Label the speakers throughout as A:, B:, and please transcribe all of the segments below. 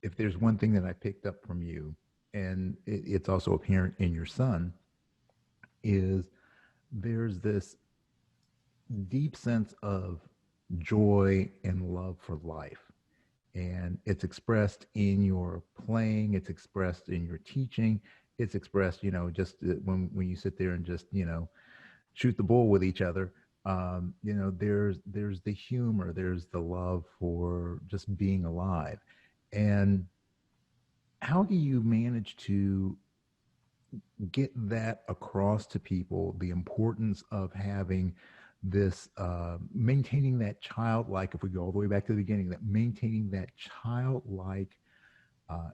A: if there's one thing that I picked up from you, and it's also apparent in your son, is there's this deep sense of joy and love for life. And it's expressed in your playing, it's expressed in your teaching, it's expressed, just when you sit there and just, shoot the bull with each other. There's the humor, there's the love for just being alive. And how do you manage to get that across to people, the importance of having this maintaining that childlike, if we go all the way back to the beginning, that maintaining that childlike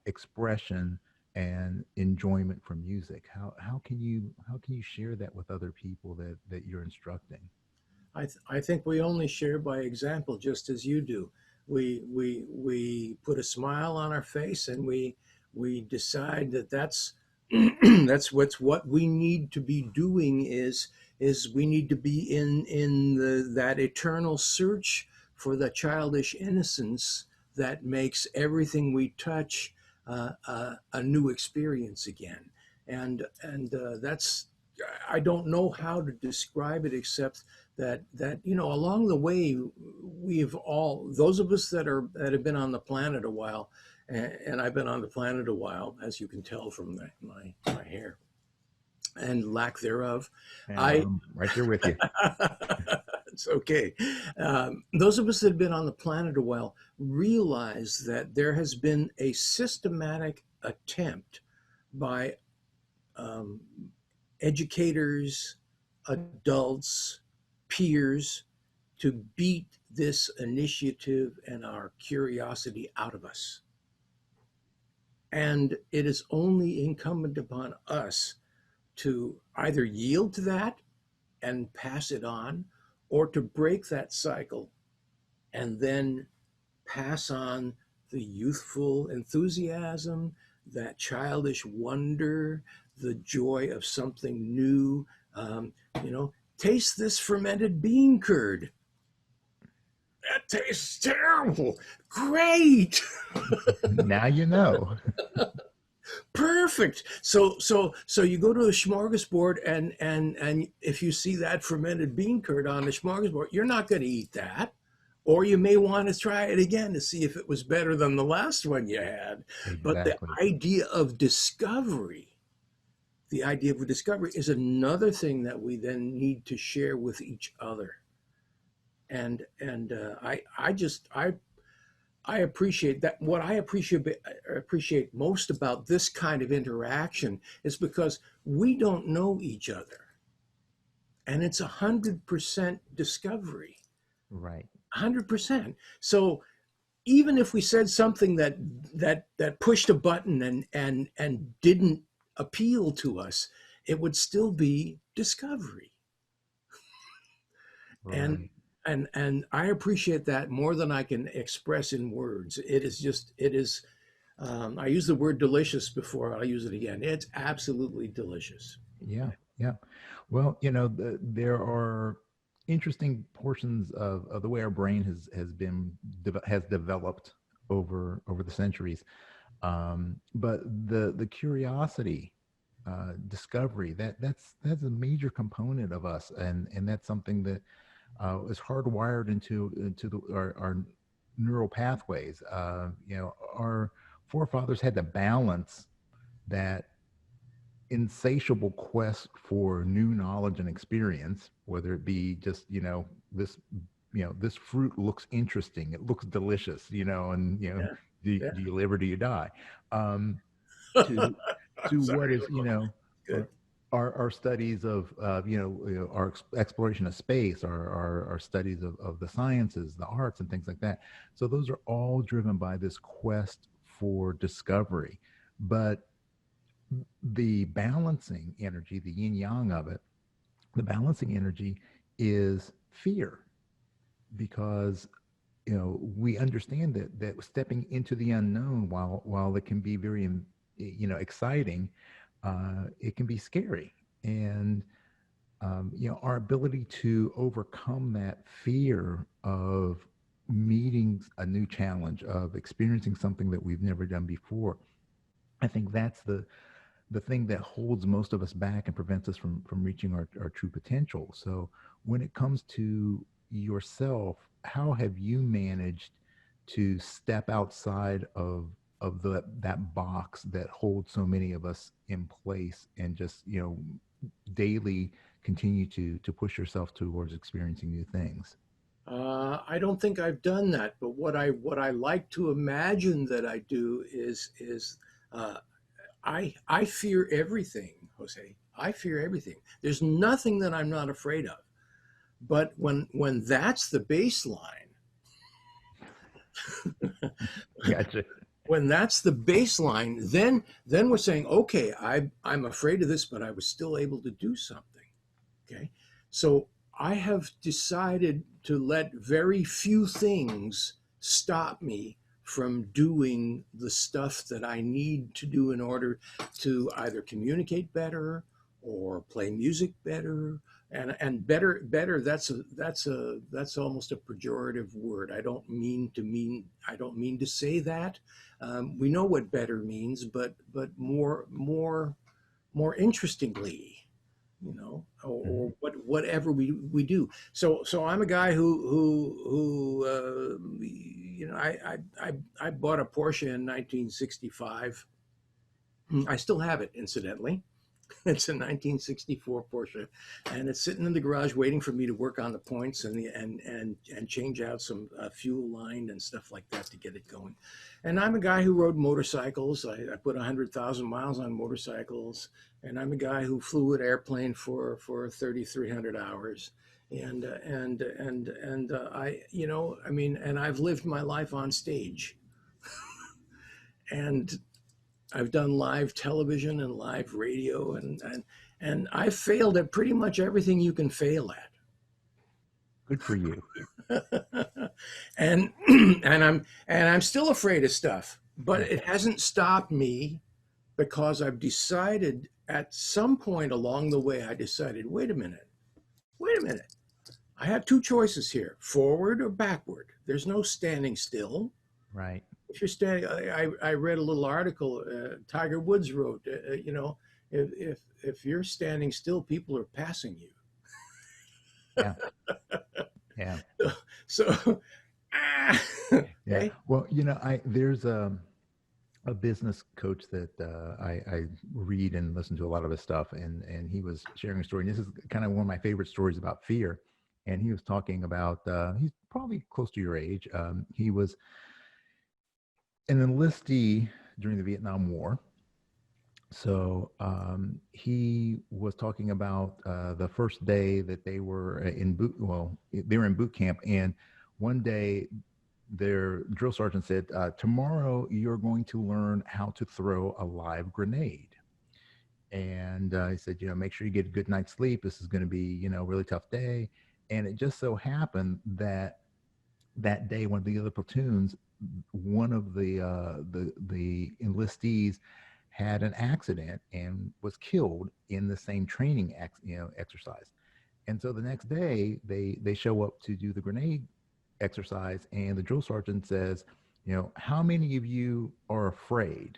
A: expression and enjoyment from music? How can you share that with other people that you're instructing?
B: I think we only share by example, just as you do. We put a smile on our face, and we decide that that's that's what we need to be doing is we need to be in that eternal search for the childish innocence that makes everything we touch a new experience again. And that's, I don't know how to describe it except that along the way, we've all, those of us that have been on the planet a while, and I've been on the planet a while, as you can tell from my hair and lack thereof.
A: And
B: I
A: I'm right there with you.
B: It's okay. Those of us that have been on the planet a while realize that there has been a systematic attempt by um, educators, adults, peers, to beat this initiative and our curiosity out of us. And it is only incumbent upon us to either yield to that and pass it on, or to break that cycle and then pass on the youthful enthusiasm, that childish wonder, the joy of something new. Taste this fermented bean curd. That tastes terrible. Great.
A: Now you know.
B: Perfect. So you go to a smorgasbord, and if you see that fermented bean curd on the smorgasbord, you're not going to eat that. Or you may want to try it again to see if it was better than the last one you had. But the
A: Exactly.
B: idea of discovery, the idea of discovery is another thing that we then need to share with each other. And I appreciate that. What I appreciate most about this kind of interaction is because we don't know each other, and it's 100% discovery.
A: Right.
B: 100%. So even if we said something that pushed a button and didn't appeal to us, it would still be discovery. And
A: Right.
B: and I appreciate that more than I can express in words. It is. I used the word delicious before. I'll use it again. It's absolutely delicious.
A: Yeah, yeah. Well, there are interesting portions of the way our brain has developed over the centuries. But the curiosity, discovery, that's a major component of us, and that's something that is hardwired into our neural pathways. Our forefathers had to balance that insatiable quest for new knowledge and experience, whether it be just, this fruit looks interesting, it looks delicious, and
B: Yeah,
A: do you live or do you die? Um, to
B: yeah.
A: to what
B: Sorry.
A: is,
B: Good.
A: our our studies of our exploration of space, our studies of the sciences, the arts, and things like that. So those are all driven by this quest for discovery. But the balancing energy, the yin yang of it, the balancing energy is fear, because we understand that stepping into the unknown, while it can be very exciting, it can be scary. And our ability to overcome that fear of meeting a new challenge, of experiencing something that we've never done before. I think that's the thing that holds most of us back and prevents us from reaching our true potential. So when it comes to yourself, how have you managed to step outside of that box that holds so many of us in place, and just, daily continue to push yourself towards experiencing new things?
B: I don't think I've done that, but what I like to imagine that I do is uh, I fear everything, Jose. I fear everything. There's nothing that I'm not afraid of. But when that's the baseline,
A: Gotcha.
B: when that's the baseline, then we're saying, okay, I'm afraid of this, but I was still able to do something. Okay. So I have decided to let very few things stop me from doing the stuff that I need to do in order to either communicate better or play music better. And better, that's almost a pejorative word. I don't mean to say that. We know what better means, but more interestingly,
A: Mhm.
B: or whatever we do. So I'm a guy who I bought a Porsche in 1965. I still have it, incidentally. It's a 1964 Porsche, and it's sitting in the garage waiting for me to work on the points and change out some fuel line and stuff like that to get it going. And I'm a guy who rode motorcycles. I put 100,000 miles on motorcycles, and I'm a guy who flew an airplane for 3,300 hours. And I, I mean, and I've lived my life on stage, and I've done live television and live radio, and I've failed at pretty much everything you can fail
A: Good for you.
B: at. and and I'm still afraid of stuff, but
A: Yeah.
B: it hasn't stopped me because I've decided at some point along the way, I decided, wait a minute. I have two choices here, forward or backward. There's no standing still.
A: Right.
B: If you're standing, I read a little article Tiger Woods wrote. If you're standing still, people are passing you.
A: Yeah. Yeah.
B: So,
A: Yeah.
B: okay.
A: Well, I there's a business coach that I read and listen to a lot of his stuff, and he was sharing a story. And this is kind of one of my favorite stories about fear. And he was talking about, he's probably close to your age. He was an enlistee during the Vietnam War. So he was talking about the first day that they were in boot. Well, they were in boot camp, and one day their drill sergeant said, "Tomorrow you're going to learn how to throw a live grenade." And he said, make sure you get a good night's sleep. This is going to be, a really tough day. And it just so happened that that day, one of the other platoons, one of the enlistees had an accident and was killed in the same training exercise. And so the next day, they show up to do the grenade exercise, and the drill sergeant says, how many of you are afraid?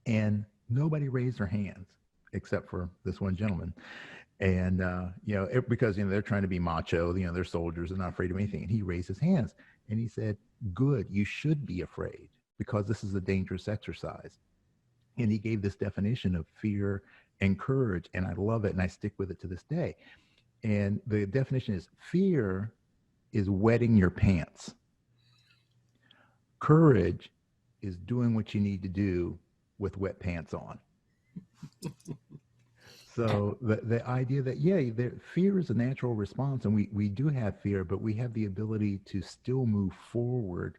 A: And nobody raised their hands except for this one gentleman. And because they're trying to be macho, they're soldiers, they're not afraid of anything. And he raised his hands and he said, "Good, you should be afraid because this is a dangerous exercise." And he gave this definition of fear and courage, and I love it, and I stick with it to this day. And the definition is: fear is wetting your pants. Courage is doing what you need to do with wet pants on. So the idea that, fear is a natural response, and we do have fear, but we have the ability to still move forward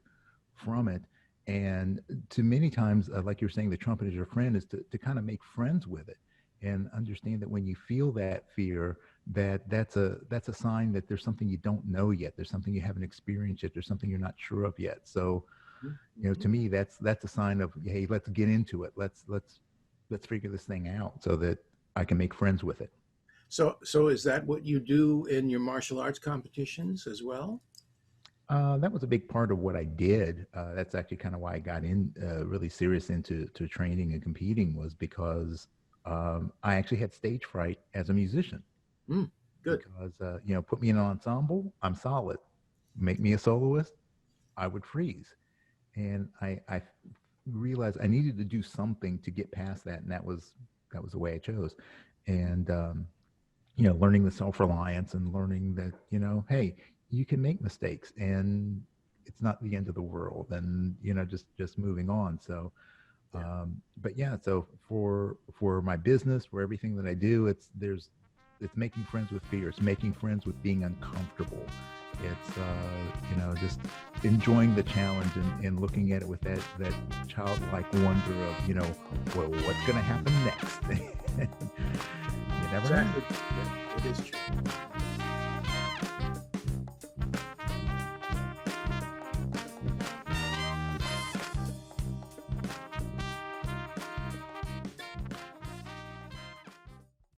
A: from it. And to many times, like you're saying, the trumpet is your friend, is to kind of make friends with it and understand that when you feel that fear, that's a sign that there's something you don't know yet. There's something you haven't experienced yet. There's something you're not sure of yet. So, to me, that's a sign of, hey, let's get into it. Let's figure this thing out so that I can make friends with it.
B: So is that what you do in your martial arts competitions as well?
A: That was a big part of what I did. That's actually kind of why I got in really serious into training and competing, was because I actually had stage fright as a musician.
B: Mm, good.
A: Because put me in an ensemble, I'm solid. Make me a soloist, I would freeze. And I realized I needed to do something to get past that, and that was the way I chose. And learning the self-reliance and learning that, hey, you can make mistakes and it's not the end of the world, and just moving on. So
B: Yeah.
A: but yeah, so for my business, for everything that I do, it's making friends with fear. It's making friends with being uncomfortable. It's just enjoying the challenge, and looking at it with that childlike wonder of, well, what's going to happen next. You never know.
B: Exactly. Yeah, it is true.